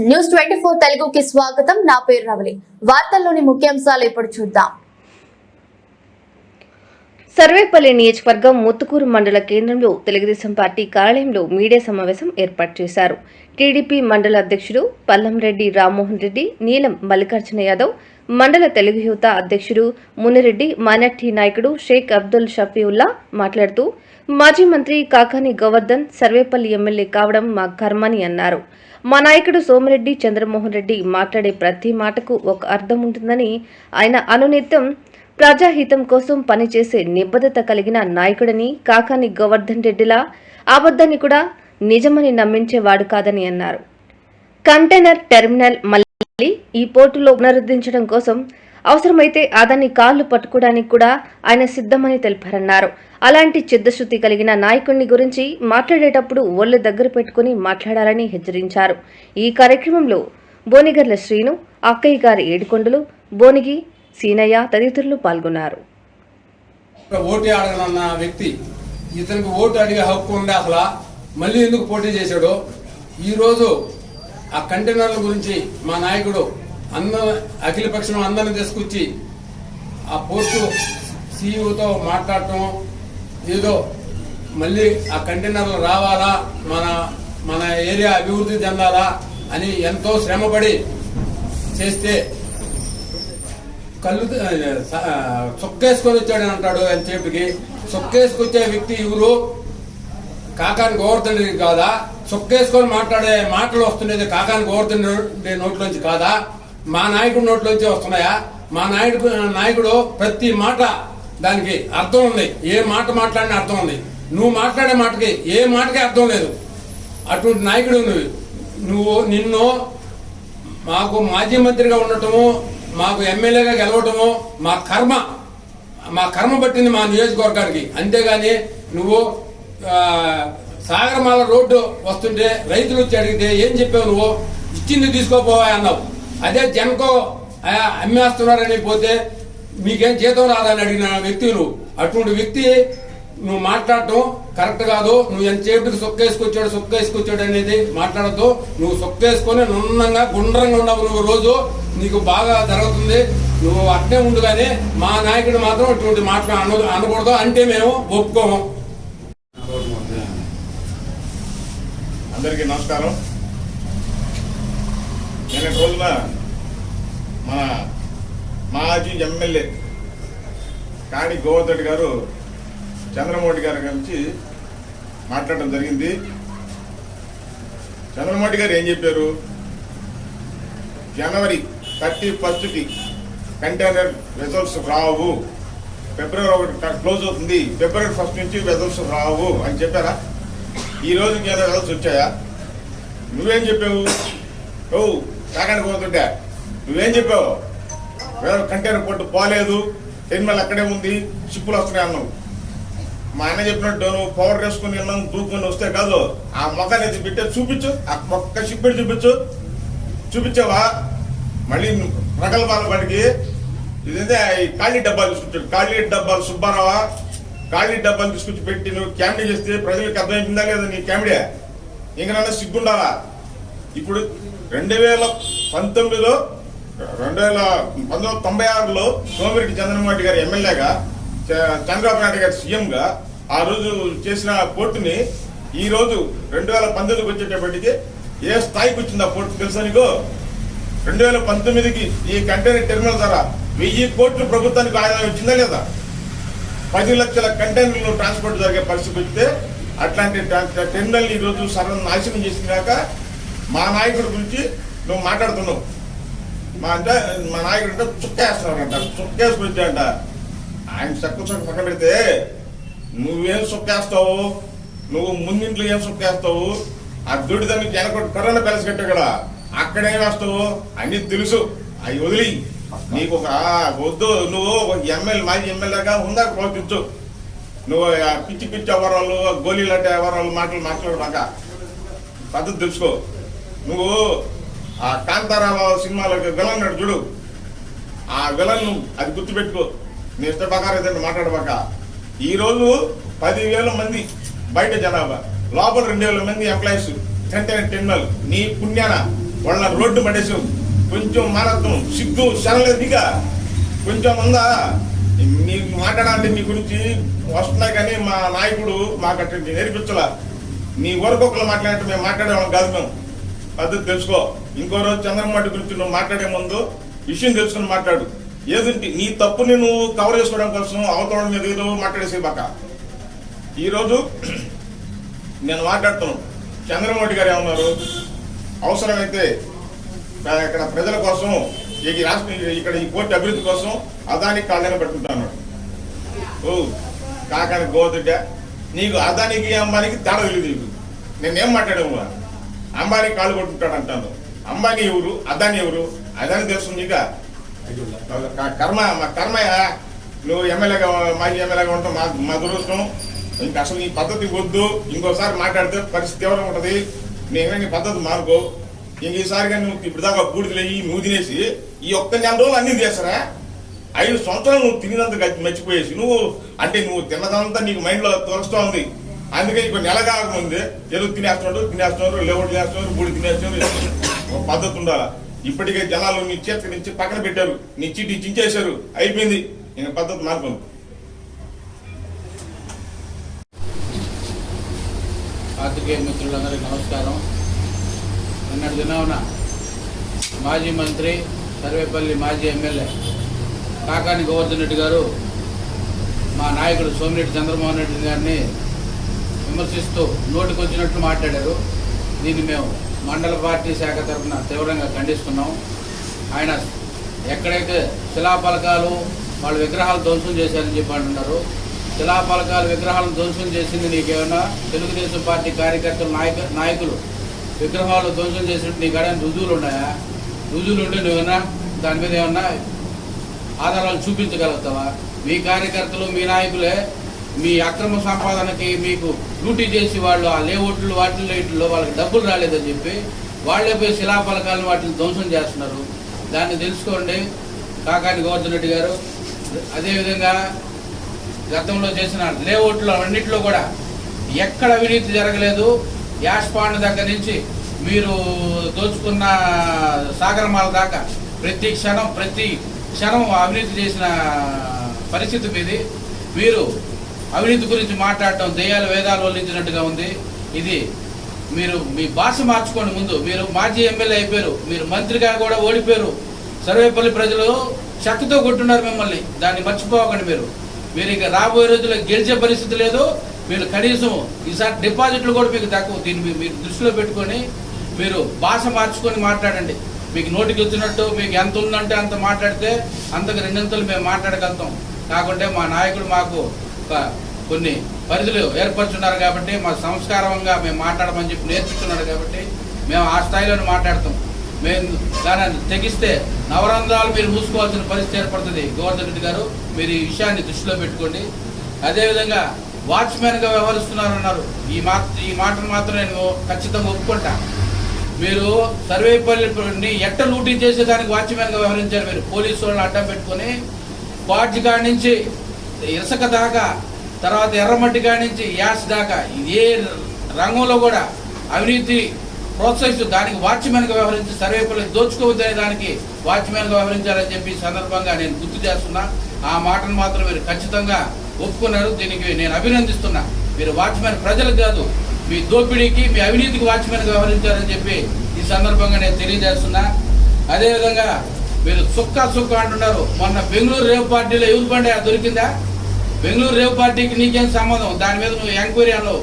News 24 తెలుగుకి స్వాగతం. నా పేరు రవలి. వార్తల్లోని ముఖ్యాంశాలు ఇప్పుడు చూద్దాం. సర్వేపల్లి నియోజకవర్గం ముత్తుకూరు మండల కేంద్రంలో తెలుగుదేశం పార్టీ కార్యాలయంలో మీడియా సమావేశం ఏర్పాటు చేశారు. టీడీపీ మండల అధ్యక్షుడు పల్లంరెడ్డి రామ్మోహన్ రెడ్డి, నీలం మల్లికార్జున యాదవ్, మండల తెలుగు యువత అధ్యక్షుడు మునిరెడ్డి, మైనార్టీ నాయకుడు షేక్ అబ్దుల్ షఫీవుల్లా మాట్లాడుతూ మాజీ మంత్రి కాకాని గోవర్ధన్ సర్వేపల్లి ఎమ్మెల్యే కావడం మా కర్మని అన్నారు. మా నాయకుడు సోమిరెడ్డి చంద్రమోహన్ రెడ్డి మాట్లాడే ప్రతి మాటకు ఒక అర్థం ఉంటుందని, ఆయన అనునిత్యం ప్రజాహితం కోసం పనిచేసే నిబద్ధత కలిగిన నాయకుడని, కాకాని గోవర్ధన్ రెడ్డిలా అబద్ధాన్ని కూడా నిజమని నమ్మించేవాడు కాదని అన్నారు. కంటైనర్ టెర్మినల్ మళ్లీ ఈ పోర్టులో పునరుద్ధరించడం కోసం అవసరమైతే అదాన్ని కాళ్లు పట్టుకోవడానికి కూడా ఆయన సిద్ధమని తెలిపారన్నారు. అలాంటి చిత్తశుద్ధి కలిగిన నాయకుడిని గురించి మాట్లాడేటప్పుడు ఒళ్ళు దగ్గర పెట్టుకుని మాట్లాడాలని హెచ్చరించారు. ఈ కార్యక్రమంలో బోనిగర్ల శ్రీను, అక్కయ్య గారి ఏడుకొండలు, బోనిగి సీనయ్య తదితరులు పాల్గొన్నారు. ఓటు అడగనన్న వ్యక్తి ఇతనికి ఓటు అడిగే హక్కు ఉండే అసలు మళ్ళీ ఎందుకు పోటీ చేశాడు? ఈరోజు ఆ కంటైనర్ల గురించి మా నాయకుడు అఖిలపక్షం అందరిని తీసుకొచ్చి ఆ పోర్టు సీఈఓతో మాట్లాడటం, ఏదో మళ్ళీ ఆ కంటైనర్లు రావాలా, మన ఏరియా అభివృద్ధి చెందాలా అని ఎంతో శ్రమపడి చేస్తే కళ్ళు సొక్కేసుకొని వచ్చాడని అంటాడు. అని చెప్పికి సొక్కేసుకొచ్చే వ్యక్తి ఎవరు? కాకాని గోవర్ధన్ రెడ్డి కాదా? సొక్కేసుకొని మాట్లాడే మాటలు వస్తున్నది కాకాని గోవర్ధన్ రెడ్డి నోట్లోంచి కాదా? మా నాయకుడి నోట్లోంచి వస్తున్నాయా? మా నాయకుడు ప్రతి మాట దానికి అర్థం ఉంది. ఏ మాట మాట్లాడిన అర్థం ఉంది. నువ్వు మాట్లాడే మాటకి ఏ మాటకి అర్థం లేదు. అటువంటి నాయకుడు నిన్ను మాకు మాజీ మంత్రిగా ఉండటము, మాకు ఎమ్మెల్యేగా గెలవటము మా కర్మ పట్టింది మా నియోజకవర్గానికి. అంతేగాని నువ్వు సాగరమాల రోడ్డు వస్తుంటే రైతులు వచ్చి అడిగితే ఏం చెప్పావు? నువ్వు ఇచ్చింది తీసుకోపోవా అన్నావు. అదే జనకో అమ్మేస్తున్నారని పోతే మీకేం జీతం రాదని అడిగిన వ్యక్తి నువ్వు. అటువంటి వ్యక్తి నువ్వు మాట్లాడటం కరెక్ట్ కాదు. నువ్వు ఎంతసేపటికి సొక్కేసుకొచ్చాడు అనేది మాట్లాడద్దు. నువ్వు సొక్కేసుకొని నున్నంగా గుండ్రంగా ఉన్నావు. నువ్వు రోజు నీకు బాగా జరుగుతుంది. నువ్వు అట్నే ఉండు. కానీ మా నాయకుడు మాత్రం అటువంటి మాటలు అనకూడదు అంటే మేము ఒప్పుకోము. అందరికీ నమస్కారం. నిన్న రోజున మన మాజీ ఎమ్మెల్యే కాడి గోవర్ధన్ గారు చంద్రమోహన్ గారి గురించి మాట్లాడడం జరిగింది. చంద్రమోహన్ గారు ఏం చెప్పారు? జనవరి 31కి కంటైనర్ రిజల్ట్స్ రావు, ఫిబ్రవరి 1 క్లోజ్ అవుతుంది, ఫిబ్రవరి 1 నుంచి రిజల్ట్స్ రావు అని చెప్పారా? ఈ రోజుకి ఏదో రిజల్ట్స్ వచ్చాయా? నువ్వేం చెప్పావు? కాకాని పోతుంటే నువ్వేం చెప్పావు? కంటైనర్ పోర్టు పోలేదు, టెర్మినల్ అక్కడే ఉంది, షిప్పులు వస్తున్నాయి అన్నావు. మా ఆయన చెప్పినట్టు నువ్వు పవర్ వేసుకుని వెళ్ళాను దూకుని వస్తే కాదు, ఆ మొక్కని ఎత్తి పెట్టే చూపించు, ఆ మొక్క షిప్పెట్టి చూపించావా? మళ్ళీ ప్రగల్భాల బడికి ఇదే ఖాళీ డబ్బాలు తీసుకొచ్చాడు. ఖాళీ డబ్బాలు సుబ్బారావా? ఖాళీ డబ్బాలు తీసుకొచ్చి పెట్టి నువ్వు క్యామిడీ చేస్తే ప్రజలకు అర్థమైందా లేదా నీ క్యామిడే? ఇంకనన్నా సిగ్గుండాలా? ఇప్పుడు 1996లో సోమిరెడ్డి చంద్రమోహన్ గారు ఎమ్మెల్యేగా, చంద్రబాబు నాయుడు గారు సీఎంగా ఆ రోజు చేసిన పోర్టుని ఈ రోజు 2019కి వచ్చేటప్పటికి ఏ స్థాయికి వచ్చింది ఆ పోర్టు తెలుసా నీకు? 2019కి ఈ కంటైనర్ టెర్మినల్ ధర 1000 కోట్లు ప్రభుత్వానికి ఆదాయం వచ్చిందా లేదా? 10 లక్షల కంటైనర్లు ట్రాన్స్పోర్ట్ జరిగే పరిస్థితి వస్తే అట్లాంటి టెర్మినల్ ఈ రోజు సర్వనాశనం చేసినాక మా నాయకుడి గురించి నువ్వు మాట్లాడుతున్నావు. మా నాయకుడు అంటే చుక్కేస్తున్నాడంట, చుక్కేసుకొచ్చాడంట. ఆయన చక్క పక్కన పెడితే నువ్వేం చుక్కేస్తావు? నువ్వు ముందింట్లో ఏం చుక్కేస్తావు? ఆ దొడ్డిదాన్ని జనకొట్టు కరోనా ప్యాలెస్ కట్టావు కదా, అక్కడేం వేస్తావు అన్ని తెలుసు. అవి వదిలి నీకు ఒక వద్దు. నువ్వు మాజీ ఎమ్మెల్యేగా ఉందా ప్రవర్తించు. నువ్వు పిచ్చి వ్యవహారాలు, గోళీలు అంటే వ్యవహారాలు మాట్లాడు మాక పద్ధతి తెలుసుకో. నువ్వు ఆ కాంతారావు సినిమాలో విలన్ నాడు చూడు, ఆ విలన్ అది గుర్తుపెట్టుకో. నీ ఇష్ట ప్రకారం ఏదైనా మాట్లాడబాక. ఈరోజు 10,000 మంది బయట జనాభా, లోపల 2,000 మంది ఎంప్లాయీస్ కంటైనర్ టెర్మినల్. నీ పుణ్యాన వాళ్ళ రోడ్డు పడేసావు. కొంచెం మానత్వం సిగ్గు శనలేదు నీక కొంచెం ఉందా? నీకు మాట్లాడాలంటే నీ గురించి వస్తున్నాయి కానీ మా నాయకుడు మాకు అట్లా నేర్పించలా. నీ ఊరకొక్కలు మాట్లాడితే మేము మాట్లాడేవాళ్ళం కాదు. మేము పద్ధతి తెలుసుకో. ఇంకో రోజు చంద్రబాబు గురించి నువ్వు మాట్లాడే ముందు విషయం తెలుసుకుని మాట్లాడు. ఏదంటే నీ తప్పుని నువ్వు కవర్ చేసుకోవడం కోసం అవతల మీద ఏదో మాట్లాడేసే బాక. ఈరోజు నేను మాట్లాడుతున్నాను. చంద్రబాబు గారు ఏమన్నారు, అవసరమైతే ఇక్కడ ప్రజల కోసం ఈ రాష్ట్రం ఇక్కడ ఈ కోర్టు అభివృద్ధి కోసం అదానికి కాళ్ళని పెట్టుకుంటాను. ఓ కాకాని గోదుట నీకు అదానికి అంబానికి తేడా తెలియదు. నేనేం మాట్లాడాము, అంబానీ కాళ్ళు కొట్టుకుంటాడు అంటాను. అంబానీ ఎవరు, అదాని ఎవరు? అదాని తెలుస్తుంది. ఇక కర్మ మా కర్మయ్య. నువ్వు ఎమ్మెల్యేగా మాజీ ఎమ్మెల్యేగా ఉంటావు, మా దురదృష్టం. ఇంకా అసలు నీ పద్ధతి వద్దు. ఇంకోసారి మాట్లాడితే పరిస్థితి ఎవరు ఉంటుంది. నేనే నీ పద్ధతి మానుకో. ఇంక ఈసారిగా నువ్వు ఇప్పుడు దాకా బూడిదలయ్యి నువ్వు తినేసి ఈ ఒక్క నెల రోజులు అన్నీ చేస్తారా? 5 సంవత్సరాలు నువ్వు తినేదంతా మర్చిపోయేసి నువ్వు అంటే నువ్వు తిన్నదంతా నీకు మైండ్లో తోరుస్తూ ఉంది. అందుకే ఇప్పుడు నెల కాకముందే ఏదో తినేస్తున్నారు లేవడు తినేస్తున్నారు బూడి తినేస్తున్నారు. పద్ధతి ఉండాలా. ఇప్పటికే జనాలు నీ చేతికి నుంచి పక్కన పెట్టారు, నీ చీటీ చించేశారు, అయిపోయింది. ఇంకా పద్ధతి మార్పుంది. పాత్రికేయ మిత్రులందరికీ నమస్కారం. నిన్నటి దినమున మాజీ మంత్రి సర్వేపల్లి మాజీ ఎమ్మెల్యే కాకాని గోవర్ధన్ రెడ్డి గారు మా నాయకుడు సోమిరెడ్డి చంద్రమోహన్ రెడ్డి గారిని విమర్శిస్తూ నోటికొచ్చినట్లు మాట్లాడారు. దీన్ని మేము మండల పార్టీ శాఖ తరఫున తీవ్రంగా ఖండిస్తున్నాం. ఆయన ఎక్కడైతే శిలాఫలకాలు వాళ్ళ విగ్రహాలు ధ్వంసం చేశారని చెప్పి అంటున్నారు. శిలాఫలకాలు విగ్రహాలను ధ్వంసం చేసింది నీకేమన్నా తెలుగుదేశం పార్టీ కార్యకర్తలు నాయకులు విగ్రహాలు ధ్వంసం చేసినట్టు నీకు ఏమైనా రుజువులు ఉన్నాయా? రుజువులు ఉంటే నువ్వేమన్నా దాని మీద ఏమన్నా ఆధారాలు చూపించగలుగుతావా? మీ కార్యకర్తలు మీ నాయకులే మీ అక్రమ సంపాదనకి మీకు డ్యూటీ చేసి వాళ్ళు ఆ లేఅవుట్లు వాటిల్లో వాళ్ళకి డబ్బులు రాలేదని చెప్పి వాళ్ళే పోయి శిలాఫలకాలను వాటిని ధ్వంసం చేస్తున్నారు. దాన్ని తెలుసుకోండి కాకాని గోవర్ధన్ రెడ్డి గారు. అదేవిధంగా గతంలో చేసిన లేఅవుట్లు అన్నింటిలో కూడా ఎక్కడ అవినీతి జరగలేదు. యాష్ పాండ్ దగ్గర నుంచి మీరు దోచుకున్న సాగరమాల దాకా ప్రతి క్షణం అవినీతి చేసిన పరిస్థితి మీది. మీరు అవినీతి గురించి మాట్లాడటం దెయ్యాల వేదాలు వల్లించినట్టుగా ఉంది. ఇది మీరు మీ భాష మార్చుకోండి. ముందు మీరు మాజీ ఎమ్మెల్యే అయిపోయారు, మీరు మంత్రిగా కూడా ఓడిపోయారు. సర్వేపల్లి ప్రజలు శక్తితో కొట్టున్నారు మిమ్మల్ని. దాన్ని మర్చిపోకండి. మీరు ఇక రాబోయే రోజుల్లో గెలిచే పరిస్థితి లేదు. మీరు కనీసం ఈసారి డిపాజిట్లు కూడా మీకు తక్కువ. దీన్ని మీరు దృష్టిలో పెట్టుకొని మీరు భాష మార్చుకొని మాట్లాడండి. మీకు నోటికి వచ్చినట్టు మీకు ఎంత ఉందంటే అంత మాట్లాడితే అంతకు 2 మేము మాట్లాడగలుగుతాం. కాకుంటే మా నాయకుడు మాకు కొన్ని పరిధులు ఏర్పరచున్నారు కాబట్టి మా సంస్కారంగా మేము మాట్లాడమని చెప్పి నేర్పించున్నాడు కాబట్టి మేము ఆ స్థాయిలో మాట్లాడతాం. మేము దాన్ని తెగిస్తే నవరంధ్రాలు మీరు మూసుకోవాల్సిన పరిస్థితి ఏర్పడుతుంది. గోవర్ధన్ రెడ్డి గారు మీరు ఈ విషయాన్ని దృష్టిలో పెట్టుకోండి. అదేవిధంగా వాచ్మెన్గా వ్యవహరిస్తున్నారన్నారు. ఈ మాటను మాత్రం నేను ఖచ్చితంగా ఒప్పుకుంటా. మీరు సర్వేపల్లిని ఎట్ట లూటీ చేసేదానికి వాచ్మెన్గా వ్యవహరించారు. మీరు పోలీసు వాళ్ళని అడ్డం పెట్టుకొని క్వాడ్జి కాడి నుంచి ఇసుక దాకా, తర్వాత ఎర్రమట్టి కాడి నుంచి యాస్ దాకా ఏ రంగంలో కూడా అవినీతి ప్రోత్సహిస్తూ దానికి వాచ్మెన్గా వ్యవహరించి సర్వేపల్లి దోచుకోవద్దనే దానికి వాచ్మెన్గా వ్యవహరించాలని చెప్పి సందర్భంగా నేను గుర్తు చేస్తున్నా. ఆ మాటను మాత్రం మీరు ఖచ్చితంగా ఒప్పుకున్నారు. దీనికి నేను అభినందిస్తున్నా. మీరు వాచ్మెన్ ప్రజలకు కాదు, మీ దోపిడీకి మీ అవినీతికి వాచ్మెన్గా వ్యవహరించారని చెప్పి ఈ సందర్భంగా నేను తెలియజేస్తున్నా. అదేవిధంగా మీరు సుక్క అంటున్నారు. మొన్న బెంగళూరు రేవ్ పార్టీలో ఎవరు బండి దొరికిందా? బెంగళూరు రేవ్ పార్టీకి నీకేం సంబంధం? దాని మీద నువ్వు ఎంక్వైరీ అన్నావు.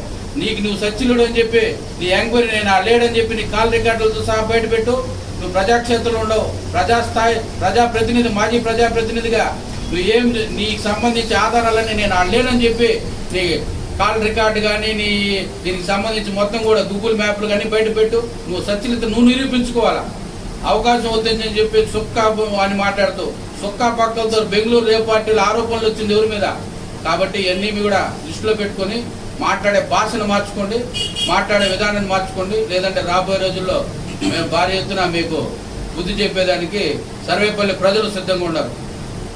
నువ్వు సచ్చిలుడు అని చెప్పి నీ ఎంక్వైరీ నేను లేడని చెప్పి నీ కాల్ రికార్డులతో సహా బయటపెట్టు. నువ్వు ప్రజాక్షేత్రంలో ఉండవు. ప్రజాప్రతినిధి, మాజీ ప్రజాప్రతినిధిగా నువ్వు నీకు సంబంధించి ఆధారాలన్నీ నేను లేనని చెప్పి నీ కాల్ రికార్డు కానీ దీనికి సంబంధించి మొత్తం కూడా గూగుల్ మ్యాప్లు కానీ బయటపెట్టు. నువ్వు సచ్చిలిత నువ్వు నిరూపించుకోవాలా. అవకాశం వద్దని చెప్పి సుక్కా అని మాట్లాడుతూ సుక్కా పక్కలతో బెంగళూరు రేవ్ పార్టీలో ఆరోపణలు వచ్చింది ఎవరి మీద. కాబట్టి ఇవన్నీ కూడా దృష్టిలో పెట్టుకొని మాట్లాడే భాషను మార్చుకోండి, మాట్లాడే విధానాన్ని మార్చుకోండి. లేదంటే రాబోయే రోజుల్లో మేము భారీ ఎత్తున మీకు బుద్ధి చెప్పేదానికి సర్వేపల్లి ప్రజలు సిద్ధంగా ఉన్నారు.